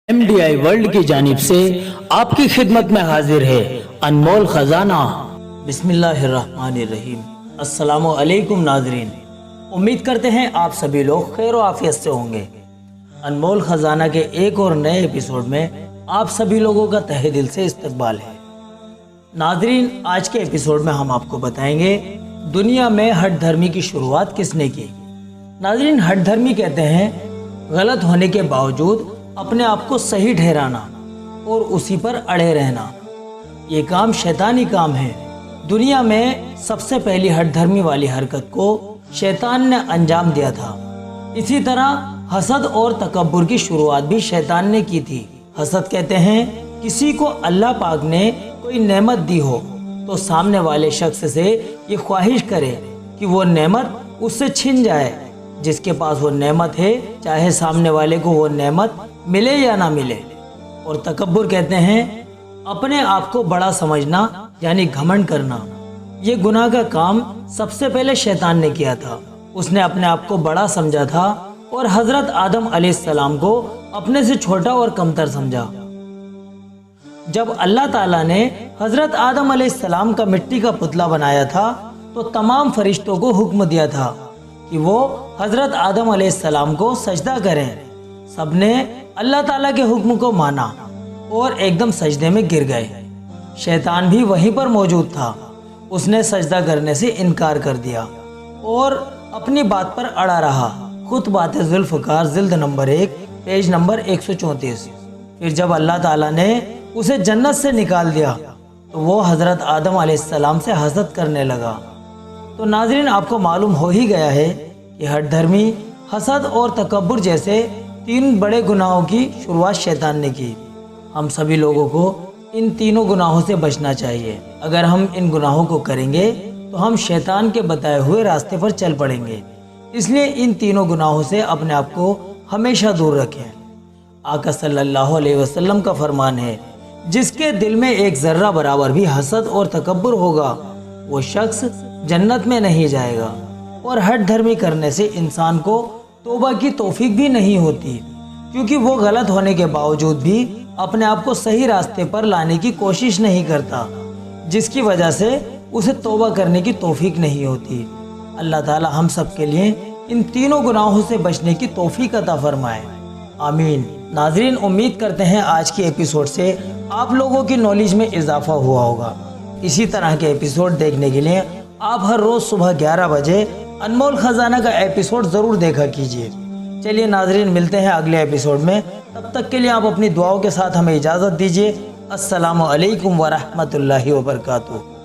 MDI world की जानिब से आपकी खिदमत में हाजिर है अनमोल खजाना। बिस्मिल्लाहिर्रहमानिर्रहीम। अस्सलामु अलैकुम नाजरीन, उम्मीद करते हैं आप सभी लोग खैर व आफियत से होंगे। अनमोल खजाना के एक और नए एपिसोड में आप सभी लोगों का तहे दिल से इस्तकबाल है। नाजरीन, आज के एपिसोड में हम आपको बताएंगे दुनिया में हठ धर्मी की शुरुआत किसने की। नाजरीन, हठ धर्मी कहते हैं गलत होने के बावजूद अपने आप को सही ठहराना और उसी पर अड़े रहना। ये काम शैतानी काम है। दुनिया में सबसे पहली हठ धर्मी वाली हरकत को शैतान ने अंजाम दिया था। इसी तरह हसद और तकब्बुर की शुरुआत भी शैतान ने की थी। हसद कहते हैं किसी को अल्लाह पाक ने कोई नेमत दी हो तो सामने वाले शख्स से ये ख्वाहिश करे कि वो नेमत उससे छिन जाए। जिसके पास वो नेमत है, चाहे सामने वाले को वो नेमत मिले या ना मिले। और तकब्बुर कहते हैं अपने आप को बड़ा समझना, यानी घमंड करना। ये गुनाह का काम सबसे पहले शैतान ने किया था। उसने अपने आप को बड़ा समझा था और हजरत आदम अलैहिस्सलाम को अपने से छोटा और कमतर समझा। जब अल्लाह ताला ने हजरत आदम अलैहिस्सलाम का मिट्टी का पुतला बनाया था तो तमाम फरिश्तों को हुक्म दिया था कि वो हजरत आदम अलैहिस्सलाम को सजदा करें। सबने अल्लाह ताला के हुक्म को माना और एकदम सजदे में गिर गए। शैतान भी वहीं पर मौजूद था। उसने सजदा करने से इनकार कर दिया और अपनी बात पर अड़ा रहा। खुद बात जुल्फ़कार जिल्द नंबर 1 पेज नंबर 134। फिर जब अल्लाह ताला ने उसे जन्नत से निकाल दिया तो वो हजरत आदम अलैहिस्सलाम से हसद करने लगा। तो नाजरीन, आपको मालूम हो ही गया है कि हठ धर्मी, हसद और तकब्बुर जैसे 3 बड़े गुनाहों की शुरुआत शैतान ने की। हम सभी लोगों को इन तीनों गुनाहों से बचना चाहिए। अगर हम इन गुनाहों को करेंगे तो हम शैतान के बताए हुए रास्ते पर चल पड़ेंगे। इसलिए इन तीनों गुनाहों से अपने आप को हमेशा दूर रखें। आका सल्लल्लाहु अलैहि वसल्लम का फरमान है, जिसके दिल में एक जर्रा बराबर भी हसद और तकब्बुर होगा वो शख्स जन्नत में नहीं जाएगा। और हठ धर्मी करने से इंसान को तौबा की तौफीक भी नहीं होती, क्योंकि वो गलत होने के बावजूद भी अपने आप को सही रास्ते पर लाने की कोशिश नहीं करता, जिसकी वजह से उसे तौबा करने की तौफीक नहीं होती। अल्लाह ताला हम सब के लिए इन तीनों गुनाहों से बचने की तौफीक अता फरमाए, आमीन। नाजरीन, उम्मीद करते हैं आज की एपिसोड से आप लोगों की नॉलेज में इजाफा हुआ होगा। इसी तरह के एपिसोड देखने के लिए आप हर रोज़ सुबह 11 बजे अनमोल खजाना का एपिसोड ज़रूर देखा कीजिए। चलिए नाजरीन, मिलते हैं अगले एपिसोड में। तब तक के लिए आप अपनी दुआओं के साथ हमें इजाज़त दीजिए। अस्सलामु अलैकुम व रहमतुल्लाहि व बरकातुहू।